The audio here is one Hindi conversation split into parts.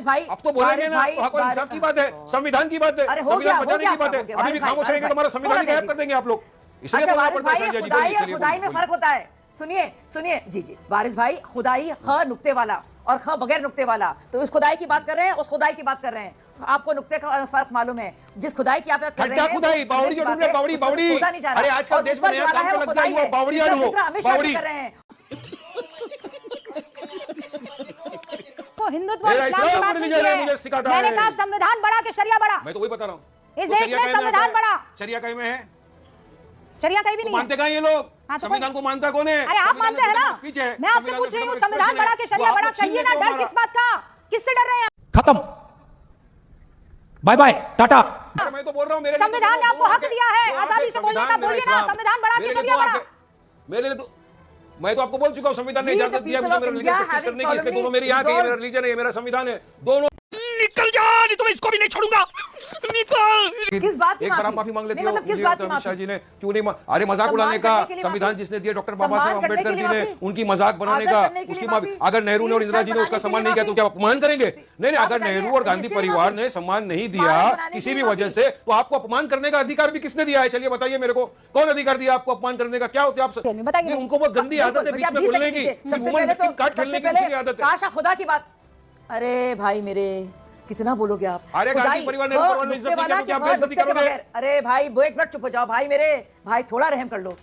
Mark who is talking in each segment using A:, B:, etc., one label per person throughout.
A: वारिस भाई,
B: अब तो बोलेंगे ना, तो हक और इंसाफ की बात है, संविधान की बात है, संविधान बचाने की बात है। अभी भी खामोश रहेंगे तो हमारा संविधान ही गायब कर देंगे आप लोग।
A: अच्छा वारिस भाई, खुदाई और खुदाई में फर्क होता है। सुनिए सुनिए, जी जी वारिस भाई, खुदाई ख नुक्ते वाला और ख बगैर नुक्ते वाला, तो इस खुदाई की बात कर रहे हैं, उस खुदाई की बात कर रहे हैं। आपको नुक्ते का फर्क मालूम है? जिस खुदाई की आप बात कर रहे हैं,
B: खुदाई बावड़ी जो ढूंढ रहे, बावड़ी बावड़ी, अरे आजकल देश में नया काम लग गया है, बावड़ी हो बावड़ी
A: कर रहे हैं।
C: तो हिंदुत्व और इस्लाम की बात नहीं है। मैंने कहा संविधान बड़ा कि शरिया बड़ा?
B: मैं तो वही बता रहा हूँ,
C: इस देश में संविधान बड़ा,
B: शरिया कहीं में है?
C: शरिया कहीं भी नहीं
B: मानते कहाँ ये लोग?
C: हाँ, तो
B: संविधान को मानता कौन है?
C: अरे आप मानते हैं ना? मैं आपसे पूछ रही हूँ संविधान बड़ा कि शरिया बड़ा? कहिए ना, डर किस बात का? किससे डर रहे हैं?
D: खत्म, बाय बाय, टाटा।
B: मैं तो बोल रहा हूँ,
C: संविधान ने आपको हक दिया है आजादी से बोलने का। बोलिए ना, संविधान बड़ा कि शरिया बड़ा?
B: मेरे लिए तो, मैं तो आपको बोल चुका हूँ, संविधान ने इजाजत दिया मुझे मेरे रिलीजन को पेश करने की। इसलिए दोनों मेरी यहाँ के, मेरा रिलीजन है, मेरा संविधान है, दोनों।
D: निकल जा, नहीं तो मैं इसको भी नहीं छोड़ूंगा। निकल।
A: किस बात की
B: एक बार आप माफी मांग लेते हो?
A: मतलब किस बात की
B: अमित शाह
A: माफी?
B: जी ने क्यों नहीं अरे मजाक उड़ाने का, संविधान जिसने दिया डॉक्टर बाबा साहब अम्बेडकर जी ने, उनकी मजाक बनाने का, उसकी माफी। अगर नेहरू ने और इंदिरा जी ने उसका सम्मान नहीं किया तो क्या अपमान करेंगे? नहीं नहीं, अगर नेहरू और गांधी परिवार ने सम्मान नहीं दिया किसी भी वजह से, तो आपको अपमान करने का अधिकार भी किसने दिया है? चलिए बताइए मेरे को, कौन अधिकार दिया आपको अपमान करने का? क्या होते आप? उनको बहुत गंदी आदत है बीच में बोलने की,
A: सबसे पहले तो काशा खुदा की बात। अरे भाई मेरे, कितना बोलोगे आप?
B: अरे गांधी परिवार ने इज्जत नहीं किया तो क्या बेइज्जती करोगे?
A: अरे भाई वो एक मिनट चुप हो जाओ भाई मेरे, भाई थोड़ा रहम कर लो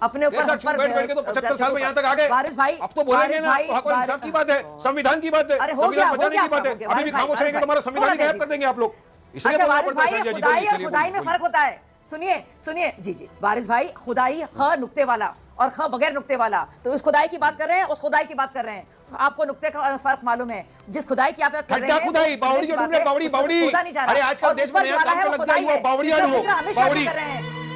A: अपने ऊपर।
B: बैठ के तो 75 साल में यहाँ तक आ गए।
A: वारिस भाई,
B: अब तो बोलेंगे ना, तो हक और इंसाफ की बात है, संविधान की बात है, संविधान बचाने की बात है। अभी भी खामोश रहेंगे तो हमारा संविधान ही गायब कर देंगे आप लोग।
A: अच्छा वारिस भाई, खुदाई और खुदाई में फर्क होता है। सुनिए सुनिए, जी जी वारिस भाई, खुदाई ख नुक्ते वाला और ख बगैर नुक्ते वाला, तो इस खुदाई की बात कर रहे हैं, उस खुदाई की बात कर रहे हैं। आपको नुक्ते का फर्क मालूम है? जिस खुदाई की आप बात कर रहे हैं,
B: खुदाई बावड़ी जो ढूंढ रहे, बावड़ी बावड़ी, अरे आजकल देश में नया काम लग गया है, बावड़ी हो बावड़ी।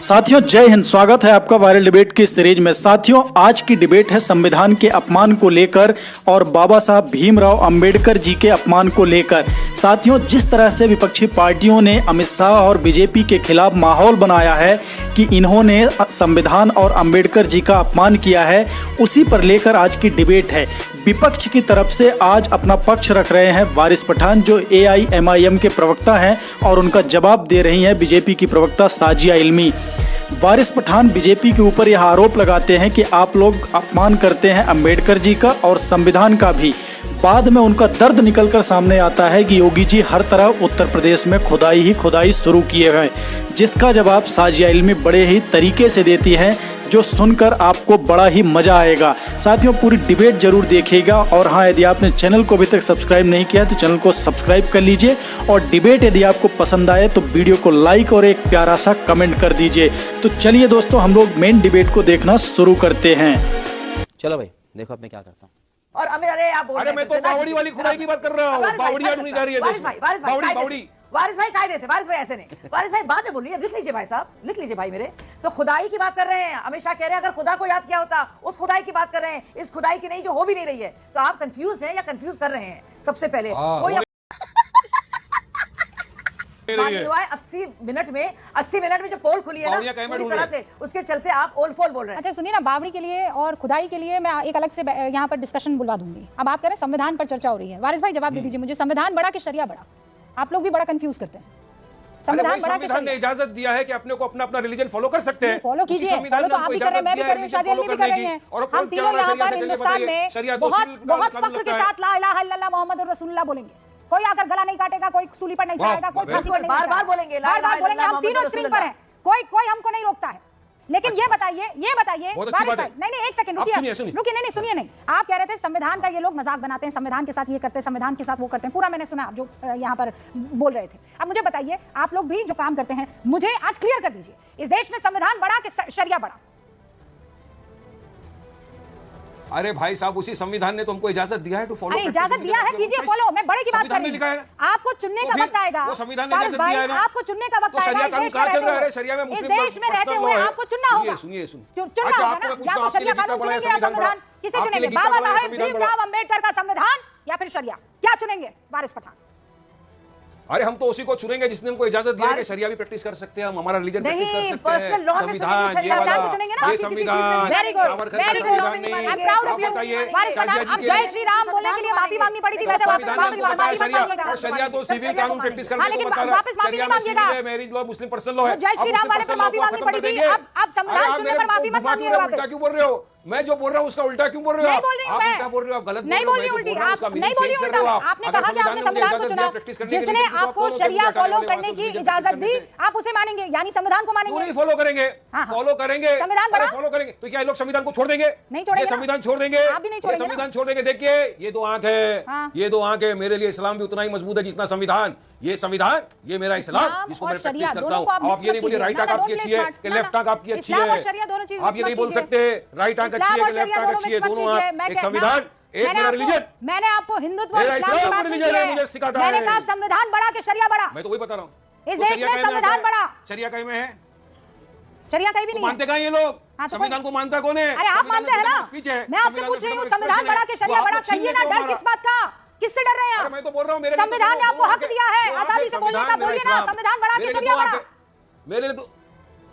D: साथियों जय हिंद, स्वागत है आपका वायरल डिबेट की सीरीज में। साथियों आज की डिबेट है संविधान के अपमान को लेकर और बाबा साहब भीमराव अंबेडकर जी के अपमान को लेकर। साथियों जिस तरह से विपक्षी पार्टियों ने अमित शाह और बीजेपी के खिलाफ माहौल बनाया है कि इन्होंने संविधान और अंबेडकर जी का अपमान किया है, उसी पर लेकर आज की डिबेट है। विपक्ष की तरफ से आज अपना पक्ष रख रहे हैं वारिस पठान जो AIMIM के प्रवक्ता हैं और उनका जवाब दे रही हैं बीजेपी की प्रवक्ता साजिया इल्मी। वारिस पठान बीजेपी के ऊपर यह आरोप लगाते हैं कि आप लोग अपमान करते हैं अंबेडकर जी का और संविधान का भी। बाद में उनका दर्द निकलकर सामने आता है कि योगी जी हर तरह उत्तर प्रदेश में खुदाई ही खुदाई शुरू किए हैं, जिसका जवाब साजिया इल्मी बड़े ही तरीके से देती हैं जो सुनकर आपको बड़ा ही मजा आएगा। साथियों पूरी डिबेट जरूर देखिएगा और हाँ यदि आपने चैनल को अभी तक सब्सक्राइब नहीं किया तो चैनल को सब्सक्राइब कर लीजिए और डिबेट यदि आपको पसंद आए तो वीडियो को लाइक और एक प्यारा सा कमेंट कर दीजिए। तो चलिए दोस्तों हम लोग मेन डिबेट को देखना शुरू करते हैं।
E: चलो भाई देखो अब मैं क्या करता हूँ।
A: और अरे आप बोल रहे हैं,
B: मैं तो बावड़ी वाली खुदाई की बात कर रहा हूँ, बावड़ी ढूंढी जा रही है, बावड़ी बावड़ी।
A: वारिस भाई कायदे से, वारिस भाई ऐसे नहीं, वारिस भाई बातें बोल रही है, लिख लीजिए भाई साहब, लिख लीजिए भाई मेरे। तो खुदाई की बात कर रहे हैं, अमित शाह कह रहे हैं अगर खुदा को याद किया होता, उस खुदाई की बात कर रहे हैं, इस खुदाई की नहीं जो हो भी नहीं रही है। तो आप कंफ्यूज हैं या कंफ्यूज कर रहे हैं? सबसे पहले कोई 80 मिनट में जो पोल खुली है ना पूरी तरह से, उसके चलते आप ओल फोल बोल रहे हैं।
C: अच्छा सुनिए ना, बावड़ी के लिए और खुदाई के लिए मैं एक अलग से यहाँ पर डिस्कशन बुलवा दूंगी। अब आप कह रहे हैं संविधान पर चर्चा हो रही है। वारिस भाई जवाब दे दीजिए मुझे, संविधान बड़ा कि शरिया बड़ा? आप लोग भी बड़ा कंफ्यूज करते हैं।
B: संविधान ने इजाजत दिया है कि अपने को अपना रिलीजन फॉलो कर सकते हैं।
C: फॉलो कीजिए, फॉलो तो आप भी कर रहे हैं, मैं भी कर रही हूँ, शाजिया इल्मी भी कर रही हैं। हम तीनों यहाँ पर हिंदुस्तान में बहुत फख्र के साथ ला इलाहा इल्लल्लाह मुहम्मद रसूलुल्लाह बोलेंगे। कोई आकर गला नहीं काटेगा, कोई सूली पर नहीं चढ़ाएगा, कोई फांसी पर नहीं
A: बार बार बोलेंगे,
C: हम तीनों स्क्रीन पर हैं, कोई हमको नहीं रोकता है। लेकिन ये बताइए नहीं एक सेकंड रुकिए, नहीं सुनिए नहीं, आप कह रहे थे संविधान का ये लोग मजाक बनाते हैं, संविधान के साथ ये करते हैं, संविधान के साथ वो करते हैं, पूरा मैंने सुना आप जो यहाँ पर बोल रहे थे। अब मुझे बताइए आप लोग भी जो काम करते हैं, मुझे आज क्लियर कर दीजिए, इस देश में संविधान बड़ा कि शरिया बड़ा?
B: अरे भाई साहब उसी संविधान ने तुमको इजाजत दिया है टू फॉलो।
C: अरे इजाजत दिया है, कीजिए फॉलो। मैं बड़े की बात कर रही हूं, आपको चुनने का वक्त आएगा।
B: वो संविधान ने इजाजत दिया है ना,
C: आपको चुनने का वक्त आएगा। इस देश में रहते हुए आपको चुनना होगा, चुनना होगा ना। या तो शरिया कानून चुनेंगे या संविधान, किसे चुनेंगे? बाबा साहेब भीमराव अंबेडकर का संविधान या फिर शरिया? क्या चुनेंगे वारिस पठान?
B: अरे हम तो उसी को चुनेंगे जिसने हमको इजाजत दिया है कि शरिया भी प्रैक्टिस कर सकते हैं, हम हमारा रिलीजन प्रैक्टिस कर
A: नहीं,
B: सकते हैं।
A: पर्सनल लॉ में
B: संविधान
A: सुनेंगे,
B: ये वाला,
C: संविधान को चुनेंगे ना,
B: ये
C: किसी चीज़
B: संविधान,
C: में। Very good,
B: सावरकर का
C: very good.
B: संविधान नहीं।
C: I'm proud of
B: आप
C: you.
B: बताइए,
C: वारिस प्रधान,
B: शाजिया
C: अब
B: जी
C: जय
B: के-
C: श्री राम बोलने के लिए माफी मांगनी पड़ी थी, वैसे वापस
B: संविधान
C: वापस
B: को बताया
C: माफी मत
B: शरिया,
C: मांगिएगा।
B: और शरिया तो सिविल कानून प्रैक्टिस करने
C: हाँ,
B: को
C: लेकिन
B: बता रहा है।
C: वापस माफी
B: शरिया
C: नहीं
B: में
C: मांगिएगा।
B: सिविल है, मैरिज लॉ, मुस्लिम पर्सनल लॉ है।
C: तो जय श्री
B: अब
C: राम
B: मुस्लिम
C: वाले पे
B: पर्सनल लॉ
C: माफी
B: को
C: मांगनी
B: खत्म
C: पड़ी
B: कर
C: थी,
B: देंगे।
C: अब संविधान
B: अरे आप
C: चुनने
B: मेरे
C: पर माफी मत
B: घुमा
C: मांगिएगा
B: क्यों
C: वापस।
B: उल्टा क्यों बोल रहे हो? मैं जो बोल रहा हूँ उसका उल्टा क्यों बोल रहे हो?
C: नहीं बोल रही हूँ
B: आप
C: मैं।
B: उल्टा बोल रहे हो, आप गलत
C: नहीं बोल रही
B: मैं जो
C: उल्टी,
B: बोल रहा हूँ
C: आप
B: उसका
C: नहीं
B: meaning
C: बोल
B: change
C: रही
B: कर रहे हो
C: उल्टा।
B: आप।
C: आपने
B: अगर
C: कहा कि आपने
B: संविधान ने
C: संविधान को
B: मुझे
C: चुना,
B: इजाजत दिया practice करने के लिए,
C: जिसने
B: लेकिन आप
C: आपको
B: कौन हो
C: शरिया
B: कि
C: फॉलो
B: हटाने
C: करने
B: वाले
C: की
B: वहाँ से
C: इजाजत दी,
B: practice करने
C: आप उसे मानेंगे, यानी संविधान को
B: क्यों
C: मानेंगे।
B: नहीं फॉलो करेंगे?
C: हाँ, हाँ।
B: फॉलो करेंगे,
C: संविधान
B: अरे
C: बड़ा?
B: फॉलो करेंगे तो क्या ये लोग संविधान को छोड़ देंगे?
C: नहीं छोड़ेंगे
B: ये
C: ना।
B: संविधान छोड़ देंगे,
C: आप भी नहीं
B: ये
C: छोड़ेंगे ना।
B: संविधान छोड़ देंगे। देखिए ये दो आंख है,
C: हाँ।
B: ये दो आंख है। मेरे लिए इस्लाम भी उतना ही मजबूत है जितना संविधान। ये संविधान, ये मेरा इस्लाम, जिसको
C: और
B: मैं
C: शरिया
B: प्रैक्टिस करता
C: दोनों
B: हूँ।
C: को आप
B: आप ये नहीं बोलिए राइट आंख आपकी अच्छी है कि लेफ्ट आंख आपकी अच्छी
C: इस्लाम और
B: है।
C: शरिया दोनों चीज़
B: आप ये
C: mix
B: नहीं
C: मत
B: बोल
C: कीजिए।
B: सकते राइट आंख अच्छी
C: इस्लाम
B: है
C: और
B: कि लेफ्ट
C: शरिया
B: आंख
C: दोनों
B: अच्छी है।
C: mix मत
B: दोनों
C: कीजिए।
B: आंख,
C: मैं
B: एक
C: क्या-
B: संविधान, एक
C: मैंने
B: मेरा
C: आपको-
B: रिलीजन।
C: मैंने आपको हिंदुत्व और
B: मेरा
C: इस्लाम की
B: इस्लाम
C: बात नहीं
B: religion
C: की
B: है,
C: है।
B: मुझे सिखाता
C: मैंने
B: है।
C: कहा संविधान बड़ा कि शरिया बड़ा।
B: मैं तो वही बता रहा हूँ।
C: इस
B: तो
C: देश
B: शरिया
C: में
B: कहीं
C: संविधान
B: आता है?
C: बड़ा।
B: शरिया कहीं में है?
C: शरिया कहीं भी
B: तो
C: नहीं
B: मानते
C: है।
B: कहाँ ये लोग?
C: हाँ, तो
B: संविधान को मानता कौन है?
C: अरे आप
B: संविधान
C: मानते हैं
B: में
C: ना।
B: freedom of speech है।
C: मैं आपसे
B: संविधान
C: पूछ
B: में
C: रही हूँ
B: freedom of
C: संविधान
B: expression
C: बड़ा
B: है।
C: कि
B: वो
C: शरिया
B: आपको
C: बड़ा,
B: छीन
C: कहिए
B: लेते
C: ना,
B: हो
C: डर
B: हमारा।
C: किस बात का? किससे डर रहे हैं
B: अरे
C: आप?
B: मैं तो बोल रहा हूँ मेरे लिए
C: संविधान ने
B: तो
C: आपको
B: दो
C: हक
B: आंखें-
C: दिया है
B: दो आंखें
C: आजादी से बोलने का।
B: संविधान, मेरा
C: बोलिए ना,
B: इस्लाम।
C: संविधान बड़ा कि
B: मेरे लिए
C: शरिया
B: दो
C: बड़ा?
B: आंखें- मेरे लिए तो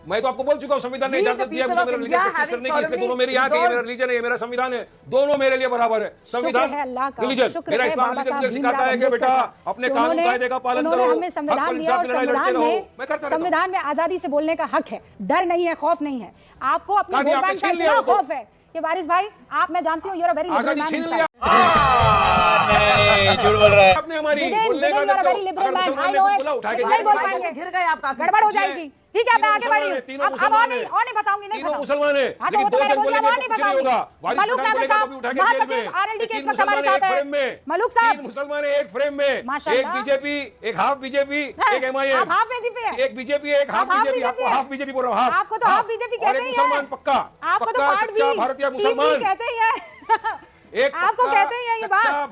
B: मैं तो आपको बोल चुका हूँ संविधान ने
A: We, the
B: इजाजत दिया है
A: people
B: मुझे
A: of
B: मेरा
A: India,
B: रिलीजन प्रैक्टिस
A: having
B: करने की। इसलिए दोनों
A: solemnly
B: मेरे यहाँ के, ये मेरा
A: resolved-
B: रिलीजन है, ये मेरा संविधान है, दोनों मेरे लिए बराबर है। संविधान,
C: शुक्र है अल्लाह का,
B: रिलीजन,
C: शुक्र
B: मेरा
C: है
B: इस्लाम
C: बाबा
B: रिलीजन
C: साहब
B: मुझे सिखाता है कि
C: भीमराव
B: बेटा
C: अम्बेडकर
B: अपने
C: कि
B: कानून
C: उन्होंने-
B: कायदे का पालन
C: उन्होंने
B: करो,
C: हमें संविधान
B: हक और
C: दिया और
B: इंसाफ की लड़ाई लड़ते
C: संविधान
B: रहो।
C: में
B: मैं करता रहता हूँ।
C: संविधान में आजादी से बोलने का हक है, डर नहीं है, खौफ नहीं है। आपको अपने
B: कहा
C: वोट
B: आपने
C: बैंक का
B: छीन लिया
C: इतना
B: वो तो।
C: खौफ है कि वारिस भाई, आप, मैं जानती हूँ, यू आर वेरी लिबरल
B: आजादी
C: मैन
B: छीन
C: इनसाइड।
E: नहीं झूठ बोल रहा है।
B: आपने हमारी
C: Within
B: बोलने का
C: you are a
B: देखो,
C: very liberal
B: अगर
C: man,
B: मुसलमान
C: I
B: ने
C: know
B: कुछ
C: it.
B: बोला उठा के
C: लेकिन
B: जेल
C: नहीं बोल
B: में
C: पाएंगे।
A: घिर गए आप काफी।
C: गड़बड़ हो
B: जी है।
C: जाएगी। ठीक है, मैं आगे बढ़ रही हूँ।
B: तीनों
C: अब
B: मुसलमान
C: और
B: हैं।
C: नहीं फंसाऊंगी, नहीं
B: तीनों
C: फंसाऊंगी।
B: मुसलमान हैं,
C: हाँ, तो
B: लेकिन
C: वो तो
B: दो
C: मैंने
B: जन
C: बोल दिया,
B: बोलेंगे
C: और
B: तो
C: नहीं
B: कुछ नहीं होगा।
C: फंसाऊंगी।
B: वारिस
C: मलूक
B: पठान
C: नागर
B: बोलेगा तो
C: साहब,
B: भी उठा के जेल
C: महासचिव
B: में।
C: RLD के
B: तीन
C: इस वक्त हमारे
B: मुसलमान
C: साथ
B: एक
C: है।
B: फ्रेम में,
C: मलूक साहब।
B: तीन मुसलमान एक फ्रेम में, एक
C: माशाल्लाह।
B: बीजेपी, एक हाफ बीजेपी, एक MIM,
C: आप हाफ बीजेपी है।
B: एक बीजेपी, एक हाफ
C: आप हाफ
B: बीजेपी।
C: बीजेपी
B: आपको
C: है।
B: हाफ बीजेपी बोल रहा हूँ, हाफ।
C: आपको तो हाफ बीजेपी
B: और
C: कहते
B: एक
C: ही
B: मुसलमान
C: है।
B: पक्का,
C: आपको तो
B: पक्का
C: पार्ट
B: सच्चा
C: भी
B: भारतीय
C: टीपी
B: मुसलमान,
C: कहते ही है।
B: एक
C: आपको
B: पक्का
C: कहते ही है ये बात।
B: सच्चा